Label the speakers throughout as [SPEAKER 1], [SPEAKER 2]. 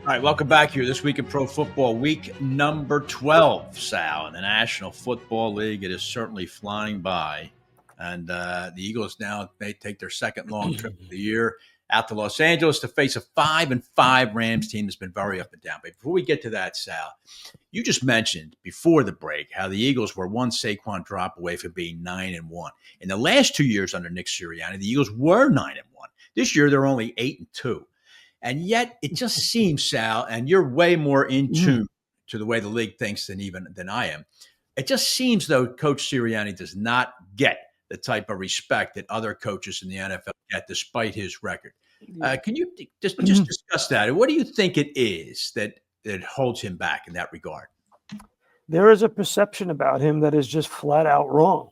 [SPEAKER 1] All right, welcome back here this week in Pro Football, week number 12, Sal, in the National Football League. It is certainly flying by. And the Eagles now, they take their second long trip of the year out to Los Angeles to face a 5-5 Rams team that's been very up and down. But before we get to that, Sal, you just mentioned before the break how the Eagles were one Saquon drop away from being 9-1. In the last 2 years under Nick Sirianni, the Eagles were 9-1. This year, they're only 8-2. And yet it just seems, Sal, and you're way more in tune to the way the league thinks than I am. It just seems though Coach Sirianni does not get the type of respect that other coaches in the NFL get despite his record. Can you just discuss that? What do you think it is that holds him back in that regard?
[SPEAKER 2] There is a perception about him that is just flat out wrong.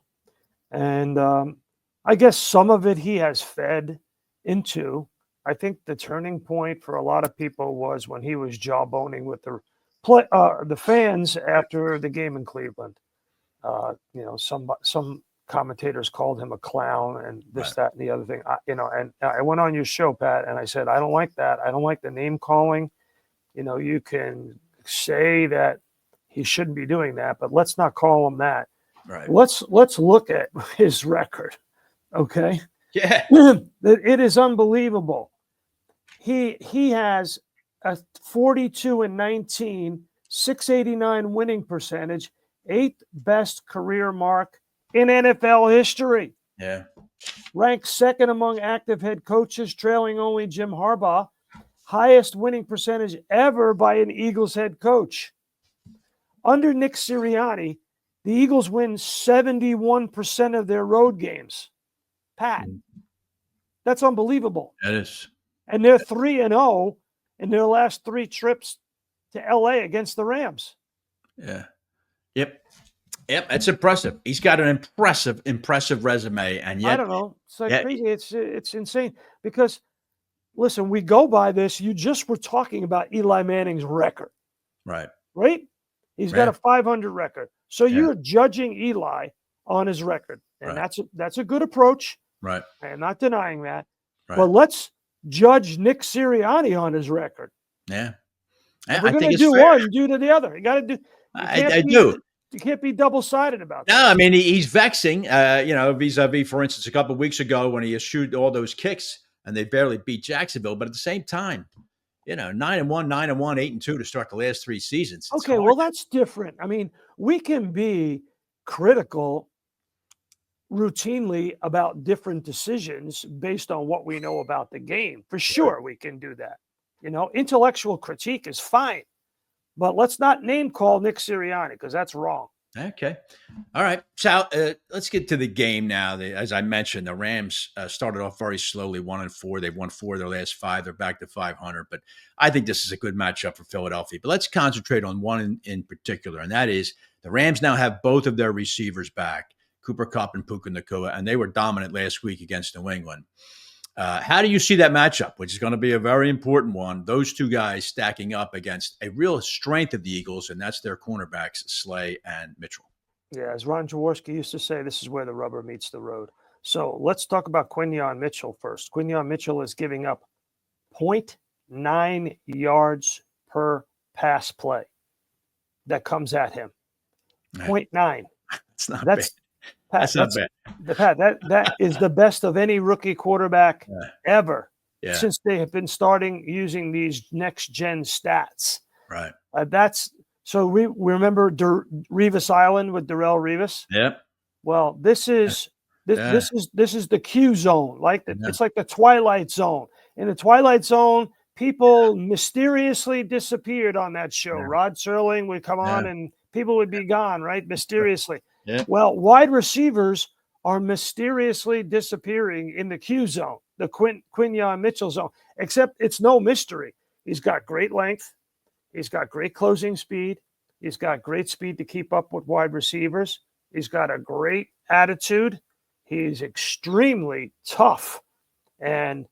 [SPEAKER 2] And I guess some of it he has fed into. I think the turning point for a lot of people was when he was jawboning with the fans after the game in Cleveland. Some commentators called him a clown and this, that, and the other thing. And I went on your show, Pat, and I said, I don't like that. I don't like the name calling. You can say that he shouldn't be doing that, but let's not call him that.
[SPEAKER 1] Right.
[SPEAKER 2] Let's look at his record. Okay.
[SPEAKER 1] Yeah.
[SPEAKER 2] It is unbelievable. He has a 42-19, 689 winning percentage, 8th best career mark in NFL history.
[SPEAKER 1] Yeah.
[SPEAKER 2] Ranked second among active head coaches, trailing only Jim Harbaugh. Highest winning percentage ever by an Eagles head coach. Under Nick Sirianni, the Eagles win 71% of their road games. Pat, that's unbelievable.
[SPEAKER 1] That is.
[SPEAKER 2] And they're 3-0 in their last 3 trips to LA against the Rams.
[SPEAKER 1] Yeah. Yep. That's impressive. He's got an impressive resume. And yet,
[SPEAKER 2] I don't know. It's like crazy. It's insane because, listen, we go by this. You just were talking about Eli Manning's record.
[SPEAKER 1] Right?
[SPEAKER 2] He's got a 500 record. So you're judging Eli on his record. And that's a good approach.
[SPEAKER 1] Right.
[SPEAKER 2] I am not denying that.
[SPEAKER 1] Right.
[SPEAKER 2] But let's judge Nick Sirianni on his record.
[SPEAKER 1] Yeah.
[SPEAKER 2] If we're going to do one, do to the other. You got to do.
[SPEAKER 1] I do.
[SPEAKER 2] You can't be double-sided about that.
[SPEAKER 1] No, I mean, he's vexing, vis-a-vis, for instance, a couple of weeks ago when he eschewed all those kicks and they barely beat Jacksonville. But at the same time, 9-1, 9-1, 8-2 to start the last 3 seasons.
[SPEAKER 2] Okay, well, that's different. I mean, we can be critical routinely about different decisions based on what we know about the game. For sure, we can do that. Intellectual critique is fine, but let's not name call Nick Sirianni because that's wrong.
[SPEAKER 1] Okay. All right. Sal, let's get to the game now. As I mentioned, the Rams started off very slowly, 1-4. They've won 4 of their last 5. They're back to 500. But I think this is a good matchup for Philadelphia. But let's concentrate on one in particular, and that is the Rams now have both of their receivers back, Cooper Kupp and Puka Nacua, and they were dominant last week against New England. How do you see that matchup, which is going to be a very important one? Those two guys stacking up against a real strength of the Eagles, and that's their cornerbacks, Slay and Mitchell.
[SPEAKER 2] Yeah, as Ron Jaworski used to say, this is where the rubber meets the road. So let's talk about Quinyon Mitchell first. Quinyon Mitchell is giving up 0.9 yards per pass play that comes at him. 0.9.
[SPEAKER 1] That's not bad. That's not bad.
[SPEAKER 2] Pat, that is the best of any rookie quarterback ever since they have been starting using these next-gen stats.
[SPEAKER 1] Right.
[SPEAKER 2] So we remember Revis Island with Darrelle Revis.
[SPEAKER 1] Yep.
[SPEAKER 2] Well, this is the Q zone, it's like the Twilight Zone. In the Twilight Zone, people mysteriously disappeared on that show.
[SPEAKER 1] Yeah.
[SPEAKER 2] Rod Serling would come on and people would be gone, right? Mysteriously.
[SPEAKER 1] Yeah.
[SPEAKER 2] Well, wide receivers are mysteriously disappearing in the Q zone, the Quinyon Mitchell zone, except it's no mystery. He's got great length. He's got great closing speed. He's got great speed to keep up with wide receivers. He's got a great attitude. He's extremely tough. And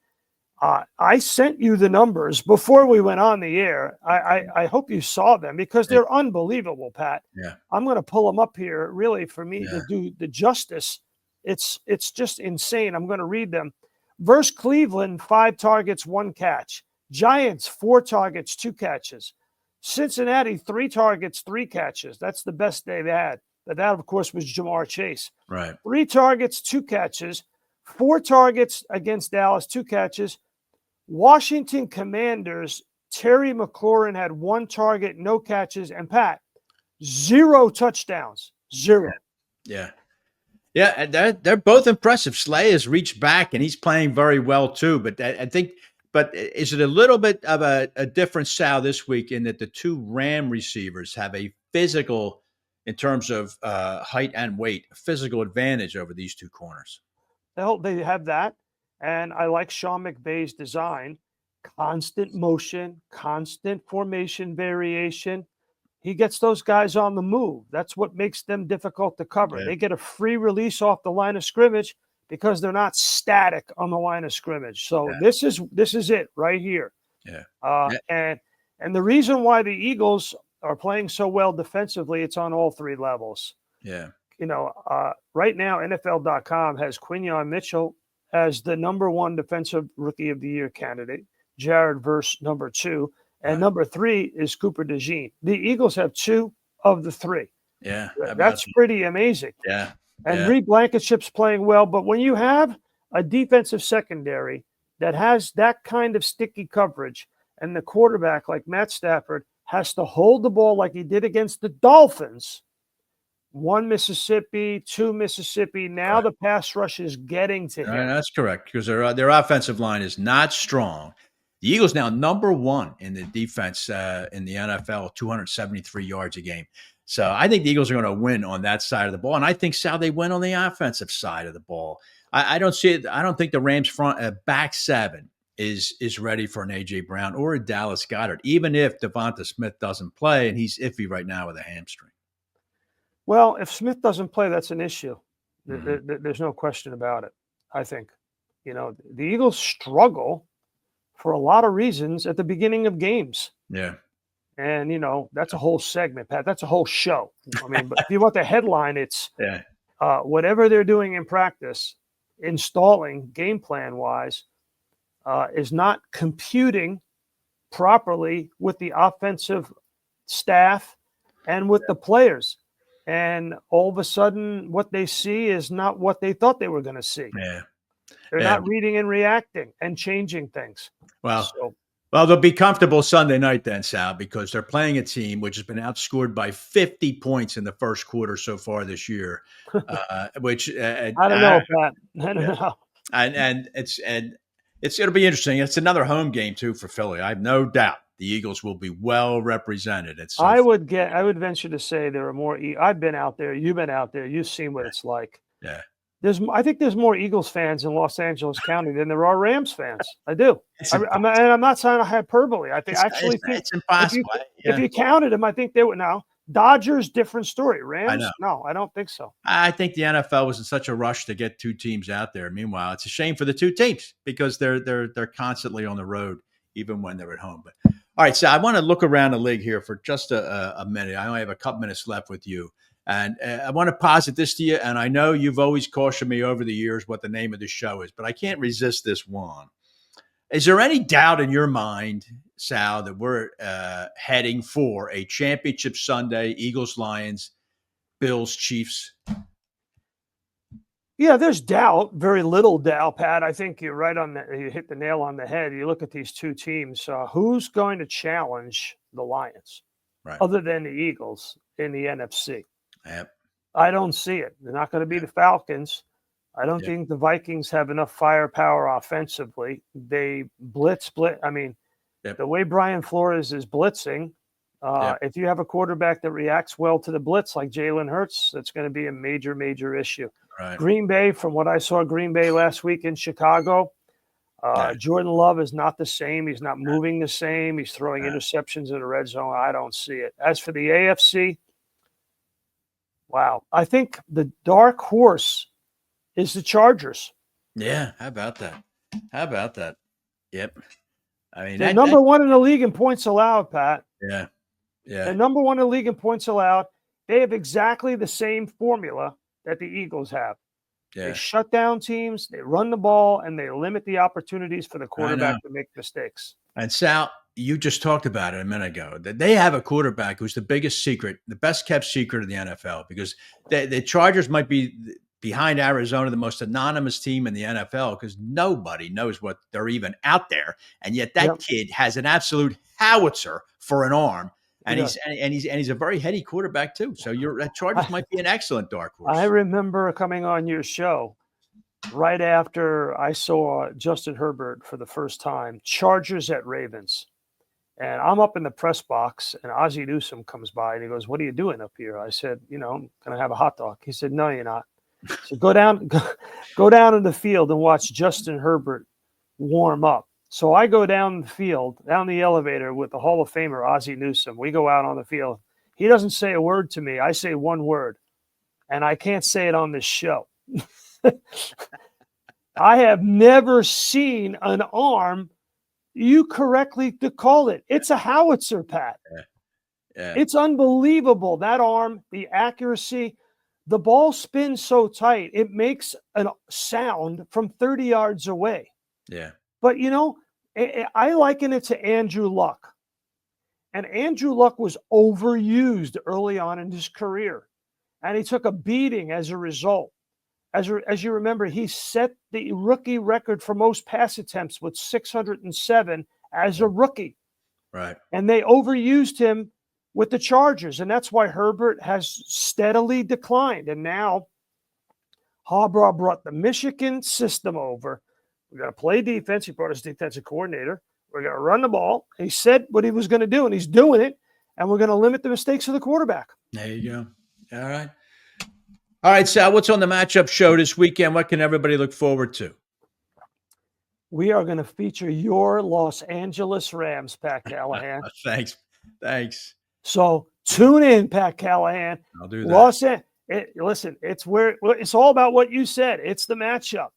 [SPEAKER 2] I sent you the numbers before we went on the air. I hope you saw them because they're unbelievable, Pat.
[SPEAKER 1] Yeah.
[SPEAKER 2] I'm going to pull them up here really for me to do the justice. It's just insane. I'm going to read them. Versus Cleveland, 5 targets, 1 catch. Giants, 4 targets, 2 catches. Cincinnati, 3 targets, 3 catches. That's the best day they had. But that, of course, was Jamar Chase.
[SPEAKER 1] Right.
[SPEAKER 2] 3 targets, 2 catches. 4 targets against Dallas, 2 catches. Washington Commanders, Terry McLaurin had 1 target, no catches. And Pat, 0 touchdowns. 0.
[SPEAKER 1] Yeah. Yeah, and they're both impressive. Slay has reached back, and he's playing very well too. But I think, but is it a little bit of a different Sal this week in that the 2 Ram receivers have a physical, in terms of height and weight, a physical advantage over these 2 corners?
[SPEAKER 2] They have that, and I like Sean McVay's design: constant motion, constant formation variation. He gets those guys on the move. That's what makes them difficult to cover.
[SPEAKER 1] Yeah.
[SPEAKER 2] They get a free release off the line of scrimmage because they're not static on the line of scrimmage. So this is it right here.
[SPEAKER 1] Yeah.
[SPEAKER 2] And the reason why the Eagles are playing so well defensively, it's on all 3 levels.
[SPEAKER 1] Yeah.
[SPEAKER 2] Right now, NFL.com has Quinyon Mitchell as the number 1 defensive rookie of the year candidate, Jared Verse number 2. And number 3 is Cooper DeJean. The Eagles have 2 of the 3.
[SPEAKER 1] Yeah.
[SPEAKER 2] That's pretty amazing.
[SPEAKER 1] Yeah.
[SPEAKER 2] And Reed Blankenship's playing well. But when you have a defensive secondary that has that kind of sticky coverage, and the quarterback like Matt Stafford has to hold the ball like he did against the Dolphins, 1 Mississippi, 2 Mississippi. Now the pass rush is getting to him.
[SPEAKER 1] That's correct, because their offensive line is not strong. The Eagles now number 1 in the defense in the NFL, 273 yards a game. So I think the Eagles are going to win on that side of the ball, and I think, Sal, they win on the offensive side of the ball. I don't see it. I don't think the Rams front back 7 is ready for an A.J. Brown or a Dallas Goedert, even if Devonta Smith doesn't play, and he's iffy right now with a hamstring.
[SPEAKER 2] Well, if Smith doesn't play, that's an issue. There's no question about it, I think. The Eagles struggle for a lot of reasons at the beginning of games.
[SPEAKER 1] Yeah.
[SPEAKER 2] And, that's a whole segment, Pat. That's a whole show. I mean, but if you want the headline, it's whatever they're doing in practice, installing game plan wise, is not computing properly with the offensive staff and with the players. And all of a sudden, what they see is not what they thought they were going to see.
[SPEAKER 1] Yeah.
[SPEAKER 2] They're not reading and reacting and changing things.
[SPEAKER 1] Well, they'll be comfortable Sunday night then, Sal, because they're playing a team which has been outscored by 50 points in the first quarter so far this year. Which
[SPEAKER 2] I don't know, Pat. I don't know.
[SPEAKER 1] And it'll be interesting. It's another home game too for Philly. I have no doubt the Eagles will be well represented. I would
[SPEAKER 2] venture to say there are more. I've been out there. You've been out there. You've seen what it's like.
[SPEAKER 1] Yeah.
[SPEAKER 2] I think there's more Eagles fans in Los Angeles County than there are Rams fans. I do. I'm not saying hyperbole. I think
[SPEAKER 1] it's impossible.
[SPEAKER 2] If you counted them, I think they would now. Dodgers, different story. Rams, no, I don't think so.
[SPEAKER 1] I think the NFL was in such a rush to get 2 teams out there. Meanwhile, it's a shame for the 2 teams because they're constantly on the road, even when they're at home. But all right, so I want to look around the league here for just a minute. I only have a couple minutes left with you. And I want to posit this to you, and I know you've always cautioned me over the years what the name of the show is, but I can't resist this one. Is there any doubt in your mind, Sal, that we're heading for a championship Sunday, Eagles, Lions, Bills, Chiefs?
[SPEAKER 2] Yeah, there's doubt, very little doubt, Pat. I think you're right you hit the nail on the head. You look at these 2 teams, who's going to challenge the Lions other than the Eagles in the NFC?
[SPEAKER 1] Yep.
[SPEAKER 2] I don't see it. They're not going to be the Falcons. I don't think the Vikings have enough firepower offensively. They blitz. I mean, the way Brian Flores is blitzing, if you have a quarterback that reacts well to the blitz like Jalen Hurts, that's going to be a major, major issue.
[SPEAKER 1] Right.
[SPEAKER 2] Green Bay, from what I saw Green Bay last week in Chicago, Jordan Love is not the same. He's not moving the same. He's throwing interceptions in the red zone. I don't see it. As for the AFC, wow. I think the dark horse is the Chargers.
[SPEAKER 1] Yeah. How about that? Yep. I mean,
[SPEAKER 2] they're number 1 in the league in points allowed, Pat.
[SPEAKER 1] Yeah.
[SPEAKER 2] They're number 1 in the league in points allowed. They have exactly the same formula that the Eagles have. Yeah. They shut down teams, they run the ball, and they limit the opportunities for the quarterback to make mistakes.
[SPEAKER 1] And Sal, you just talked about it a minute ago, that they have a quarterback who's the biggest secret, the best kept secret of the NFL, because the Chargers might be behind Arizona, the most anonymous team in the NFL, because nobody knows what they're even out there. And yet that kid has an absolute howitzer for an arm. And he's a very heady quarterback too. So that Chargers might be an excellent dark horse.
[SPEAKER 2] I remember coming on your show right after I saw Justin Herbert for the first time, Chargers at Ravens. And I'm up in the press box, and Ozzie Newsome comes by, and he goes, "What are you doing up here?" I said, "I'm going to have a hot dog." He said, "No, you're not." So go down in the field and watch Justin Herbert warm up. So I go down the field, down the elevator with the Hall of Famer, Ozzie Newsome. We go out on the field. He doesn't say a word to me. I say one word, and I can't say it on this show. I have never seen an arm. You correctly called it. It's a howitzer, Pat.
[SPEAKER 1] Yeah.
[SPEAKER 2] It's unbelievable. That arm, the accuracy, the ball spins so tight, it makes a sound from 30 yards away.
[SPEAKER 1] Yeah.
[SPEAKER 2] But, I liken it to Andrew Luck. And Andrew Luck was overused early on in his career. And he took a beating as a result. As you remember, he set the rookie record for most pass attempts with 607 as a rookie.
[SPEAKER 1] Right.
[SPEAKER 2] And they overused him with the Chargers. And that's why Herbert has steadily declined. And now Harbaugh brought the Michigan system over. We're going to play defense. He brought his defensive coordinator. We're going to run the ball. He said what he was going to do, and he's doing it. And we're going to limit the mistakes of the quarterback.
[SPEAKER 1] There you go. All right, Sal, what's on the matchup show this weekend? What can everybody look forward to?
[SPEAKER 2] We are going to feature your Los Angeles Rams, Pat Callahan.
[SPEAKER 1] Thanks.
[SPEAKER 2] So tune in, Pat Callahan.
[SPEAKER 1] I'll do that.
[SPEAKER 2] Listen, it's all about what you said. It's the matchup.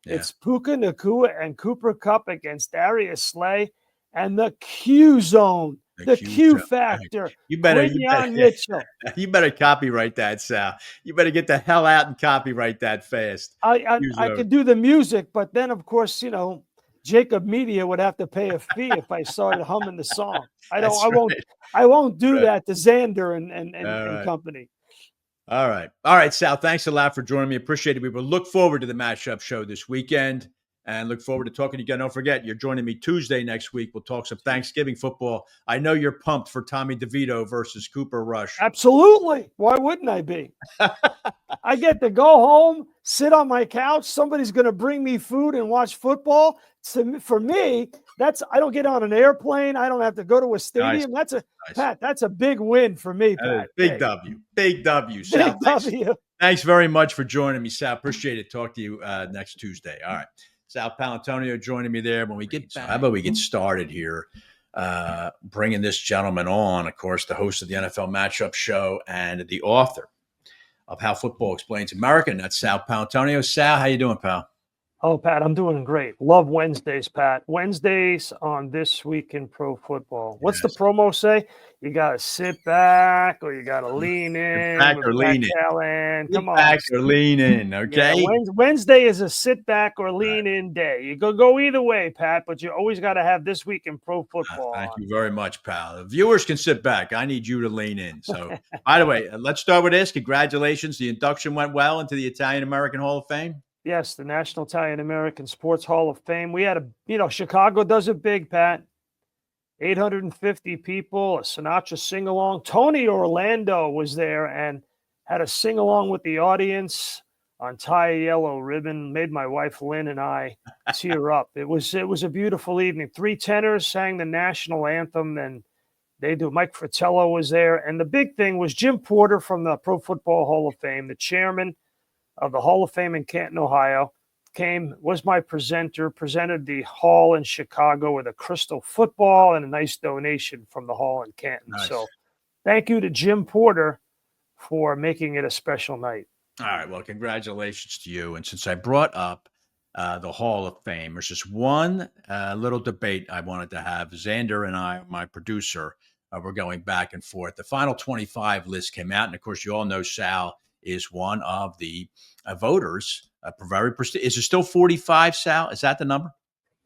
[SPEAKER 2] Yeah. It's Puka Nacua and Cooper Kupp against Darius Slay and the Q zone. The Q factor.
[SPEAKER 1] You better copyright that, Sal. You better get the hell out and copyright that fast.
[SPEAKER 2] I could do the music, but then of course, JAKIB Media would have to pay a fee if I started humming the song. I won't do that to Zander and company.
[SPEAKER 1] All right, Sal. Thanks a lot for joining me. Appreciate it. We will look forward to the matchup show this weekend. And look forward to talking to you again. Don't forget, you're joining me Tuesday next week. We'll talk some Thanksgiving football. I know you're pumped for Tommy DeVito versus Cooper Rush.
[SPEAKER 2] Absolutely. Why wouldn't I be? I get to go home, sit on my couch. Somebody's going to bring me food and watch football. So for me, I don't get on an airplane. I don't have to go to a stadium.
[SPEAKER 1] Nice.
[SPEAKER 2] Pat, that's a big win for me, Pat.
[SPEAKER 1] Big W. Sal, thanks very much for joining me, Sal. Appreciate it. Talk to you next Tuesday. All right. Sal Paolantonio joining me there. When we get back, how about we get started here, bringing this gentleman on, of course, the host of the NFL Matchup Show and the author of How Football Explains America, and that's Sal Paolantonio. Sal, how you doing, pal?
[SPEAKER 2] Oh, Pat, I'm doing great. Love Wednesdays, Pat. Wednesdays on This Week in Pro Football. What's the promo say? You got to sit back or you got to lean in.
[SPEAKER 1] Back or lean in.
[SPEAKER 2] Come on.
[SPEAKER 1] Back or lean in, okay?
[SPEAKER 2] Yeah, Wednesday is a sit back or lean in day. You go either way, Pat, but you always got to have This Week in Pro Football.
[SPEAKER 1] Thank you very much, pal. The viewers can sit back. I need you to lean in. So, by the way, let's start with this. Congratulations. The induction went well into the Italian-American Hall of Fame.
[SPEAKER 2] Yes, the National Italian-American Sports Hall of Fame. We had Chicago does it big, Pat. 850 people, a Sinatra sing-along. Tony Orlando was there and had a sing-along with the audience on Tie a Yellow Ribbon. Made my wife Lynn and I tear up. It was a beautiful evening. 3 tenors sang the national anthem, and Mike Fratello was there. And the big thing was Jim Porter from the Pro Football Hall of Fame, the chairman of the Hall of Fame in Canton, Ohio, was my presenter, presented the hall in Chicago with a crystal football and a nice donation from the hall in Canton. Nice. So thank you to Jim Porter for making it a special night.
[SPEAKER 1] All right. Well, congratulations to you. And since I brought up the Hall of Fame, there's just one little debate I wanted to have. Zander and I, my producer, were going back and forth. The final 25 list came out. And of course, you all know Sal is one of the voters. Very prestigious. Is it still 45, Sal? Is that the number?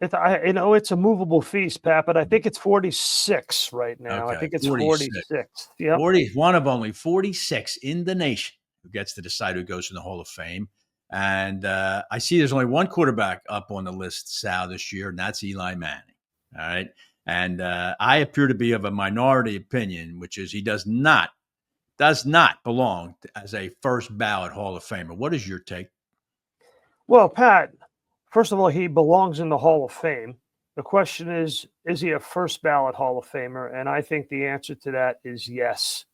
[SPEAKER 2] It's a movable feast, Pat, but I think it's 46 right now. I
[SPEAKER 1] Okay,
[SPEAKER 2] think it's
[SPEAKER 1] 46.
[SPEAKER 2] 46. Yep.
[SPEAKER 1] 40, one of only 46 in the nation who gets to decide who goes in the Hall of Fame. And I see there's only one quarterback up on the list, Sal, this year, and that's Eli Manning. All right. And I appear to be of a minority opinion, which is he does not belong as a first ballot Hall of Famer. What is your take?
[SPEAKER 2] Well, Pat, first of all, he belongs in the Hall of Fame. The question is he a first ballot Hall of Famer? And I think the answer to that is yes.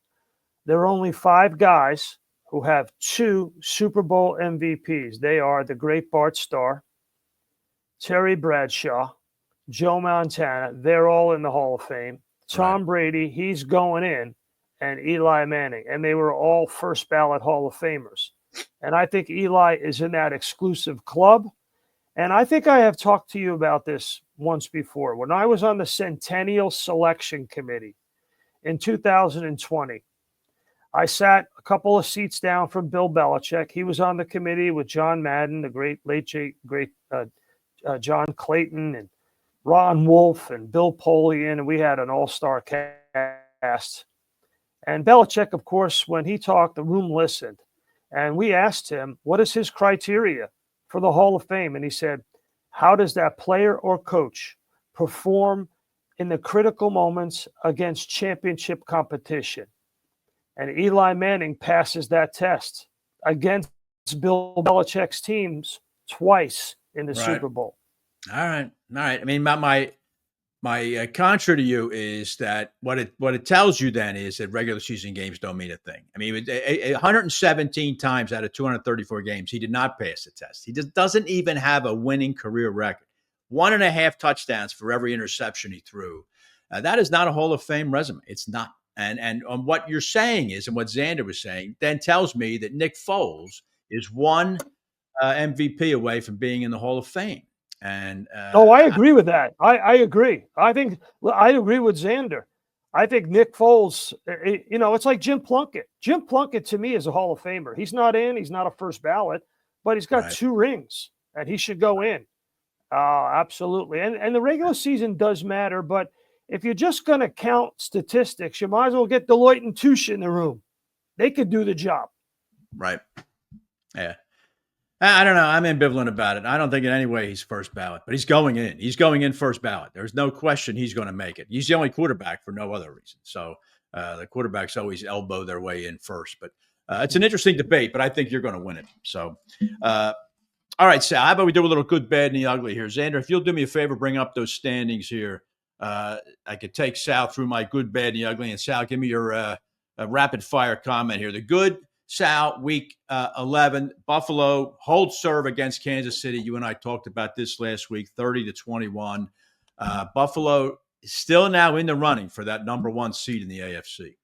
[SPEAKER 2] There are only 5 guys who have 2 Super Bowl MVPs. They are the great Bart Starr, Terry Bradshaw, Joe Montana. They're all in the Hall of Fame. Tom Brady, he's going in, and Eli Manning. And they were all first ballot Hall of Famers. And I think Eli is in that exclusive club. And I think I have talked to you about this once before. When I was on the Centennial Selection Committee in 2020, I sat a couple of seats down from Bill Belichick. He was on the committee with John Madden, the great John Clayton, and Ron Wolf, and Bill Polian, and we had an all-star cast. And Belichick, of course, when he talked, the room listened. And we asked him, what is his criteria for the Hall of Fame? And he said, how does that player or coach perform in the critical moments against championship competition? And Eli Manning passes that test against Bill Belichick's teams twice in the Super Bowl.
[SPEAKER 1] All right. I mean, my contra to you is that what it tells you then is that regular season games don't mean a thing. I mean, 117 times out of 234 games, he did not pass the test. He just doesn't even have a winning career record. 1.5 touchdowns for every interception he threw. That is not a Hall of Fame resume. It's not. And on what you're saying is, and what Zander was saying, then tells me that Nick Foles is one MVP away from being in the Hall of Fame. And
[SPEAKER 2] I agree with that. I agree. I agree with Zander. I think Nick Foles, it's like Jim Plunkett. Jim Plunkett to me is a Hall of Famer. He's not in, he's not a first ballot, but he's got 2 rings and he should go in. Absolutely. And the regular season does matter, but if you're just going to count statistics, you might as well get Deloitte and Touche in the room. They could do the job.
[SPEAKER 1] Right. Yeah. I don't know. I'm ambivalent about it. I don't think in any way he's first ballot, but he's going in. He's going in first ballot. There's no question he's going to make it. He's the only quarterback for no other reason. So the quarterbacks always elbow their way in first. But it's an interesting debate, but I think you're going to win it. So, all right, Sal, how about we do a little good, bad, and the ugly here? Zander, if you'll do me a favor, bring up those standings here. I could take Sal through my good, bad, and the ugly. And Sal, give me your rapid fire comment here. The good, Sal, week 11, Buffalo hold serve against Kansas City. You and I talked about this last week, 30-21. Buffalo is still now in the running for that number 1 seed in the AFC.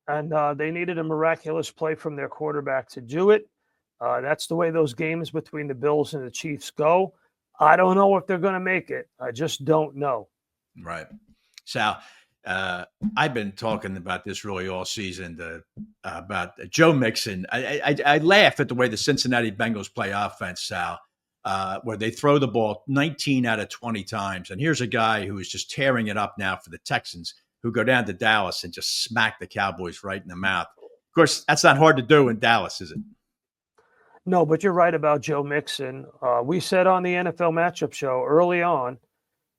[SPEAKER 2] And they needed a miraculous play from their quarterback to do it. That's the way those games between the Bills and the Chiefs go. I don't know if they're going to make it. I just don't know.
[SPEAKER 1] Right. Sal, I've been talking about this really all season about Joe Mixon. I laugh at the way the Cincinnati Bengals play offense, Sal, where they throw the ball 19 out of 20 times. And here's a guy who is just tearing it up now for the Texans, who go down to Dallas and just smack the Cowboys right in the mouth. Of course, that's not hard to do in Dallas, is it?
[SPEAKER 2] No, but you're right about Joe Mixon. We said on the NFL matchup show early on,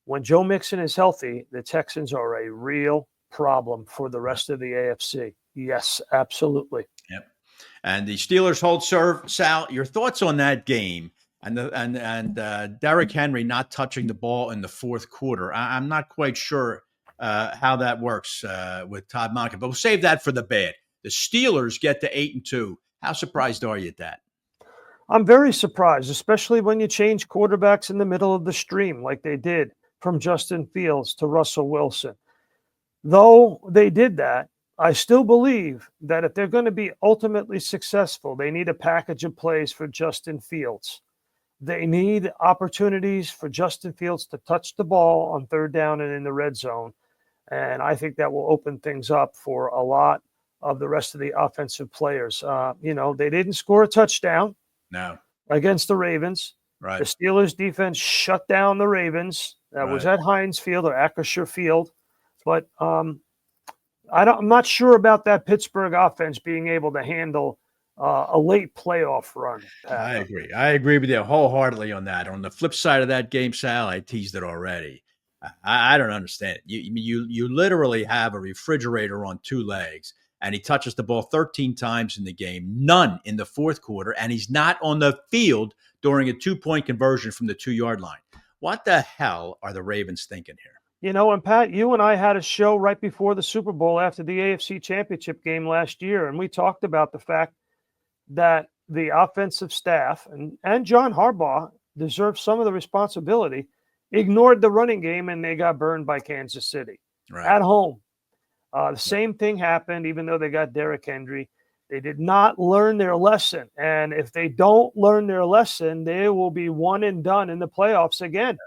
[SPEAKER 2] when Joe Mixon is healthy, the Texans are a real problem for the rest of the AFC. Yes, absolutely.
[SPEAKER 1] Yep. And the Steelers hold serve. Sal, your thoughts on that game and Derrick Henry not touching the ball in the fourth quarter? I'm not quite sure how that works with Todd Monken, but we'll save that for the bad. The Steelers get to 8-2. How surprised are you at that?
[SPEAKER 2] I'm very surprised, especially when you change quarterbacks in the middle of the stream like they did from Justin Fields to Russell Wilson. Though they did that, I still believe that if they're going to be ultimately successful, they need a package of plays for Justin Fields. They need opportunities for Justin Fields to touch the ball on third down and in the red zone. And I think that will open things up for a lot of the rest of the offensive players. They didn't score a touchdown
[SPEAKER 1] against
[SPEAKER 2] the Ravens. The Steelers defense shut down the Ravens. That was at Heinz Field or Acrisure Field. But I'm not sure about that Pittsburgh offense being able to handle a late playoff run, Pat.
[SPEAKER 1] I agree. I agree with you wholeheartedly on that. On the flip side of that game, Sal, I teased it already. I don't understand it. You literally have a refrigerator on two legs, and he touches the ball 13 times in the game, none in the fourth quarter, and he's not on the field during a 2-point conversion from the 2-yard line. What the hell are the Ravens thinking here?
[SPEAKER 2] And Pat, you and I had a show right before the Super Bowl after the AFC Championship game last year, and we talked about the fact that the offensive staff and John Harbaugh deserves some of the responsibility, ignored the running game, and they got burned by Kansas City at home. The same thing happened, even though they got Derrick Henry. They did not learn their lesson. And if they don't learn their lesson, they will be one and done in the playoffs again.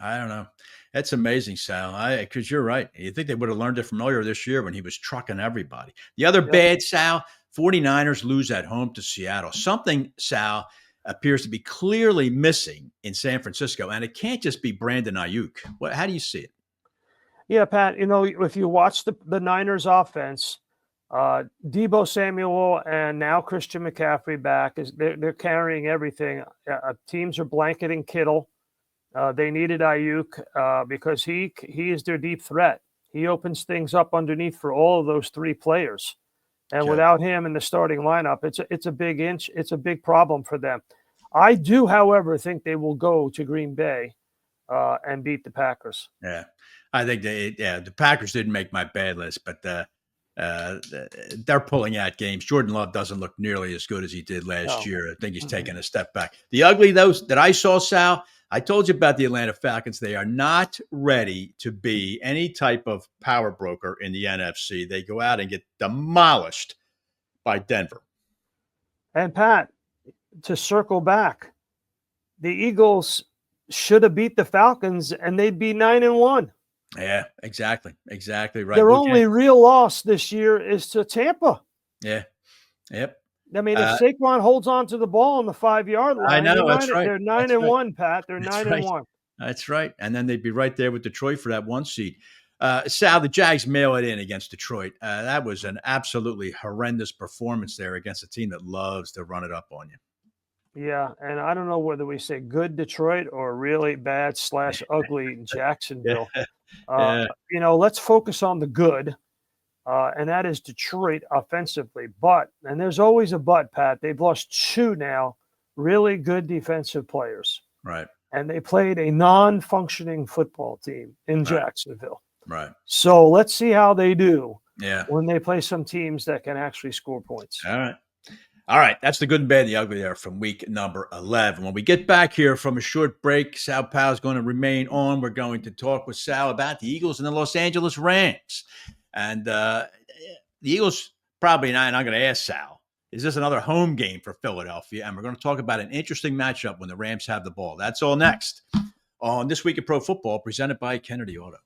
[SPEAKER 1] I don't know. That's amazing, Sal. Because you're right. You think they would have learned it from earlier this year when he was trucking everybody. The other bad, Sal, 49ers lose at home to Seattle. Something, Sal, appears to be clearly missing in San Francisco, and it can't just be Brandon Ayuk. How do you see it?
[SPEAKER 2] Yeah, Pat, if you watch the Niners offense, Deebo Samuel and now Christian McCaffrey back, they're carrying everything. Teams are blanketing Kittle. They needed Ayuk because he is their deep threat. He opens things up underneath for all of those three players. And without him in the starting lineup, it's a big problem for them. I do, however, think they will go to Green Bay and beat the Packers.
[SPEAKER 1] Yeah, I think the Packers didn't make my bad list, but they're pulling out games. Jordan Love doesn't look nearly as good as he did last year. I think he's taken a step back. The ugly, those that I saw, Sal, I told you about the Atlanta Falcons. They are not ready to be any type of power broker in the NFC. They go out and get demolished by Denver.
[SPEAKER 2] And Pat, to circle back, the Eagles should have beat the Falcons and they'd be 9-1.
[SPEAKER 1] Yeah, exactly right.
[SPEAKER 2] Their only real loss this year is to Tampa.
[SPEAKER 1] Yeah, yep.
[SPEAKER 2] I mean, if Saquon holds on to the ball on the 5-yard line,
[SPEAKER 1] I know that's right.
[SPEAKER 2] They're 9-1, Pat. They're 9-1.
[SPEAKER 1] That's right. And then they'd be right there with Detroit for that 1 seed. Sal, the Jags mail it in against Detroit. That was an absolutely horrendous performance there against a team that loves to run it up on you.
[SPEAKER 2] Yeah, and I don't know whether we say good Detroit or really bad / ugly Jacksonville. Let's focus on the good, and that is Detroit offensively. And there's always a but, Pat. They've lost 2 now really good defensive players.
[SPEAKER 1] Right.
[SPEAKER 2] And they played a non-functioning football team in Jacksonville.
[SPEAKER 1] Right.
[SPEAKER 2] So let's see how they do
[SPEAKER 1] when
[SPEAKER 2] they play some teams that can actually score points.
[SPEAKER 1] All right. That's the good and bad and the ugly there from week number 11. When we get back here from a short break, Sal Pao is going to remain on. We're going to talk with Sal about the Eagles and the Los Angeles Rams. And the Eagles probably, and I'm going to ask Sal, is this another home game for Philadelphia? And we're going to talk about an interesting matchup when the Rams have the ball. That's all next on This Week in Pro Football, presented by Kennedy Auto.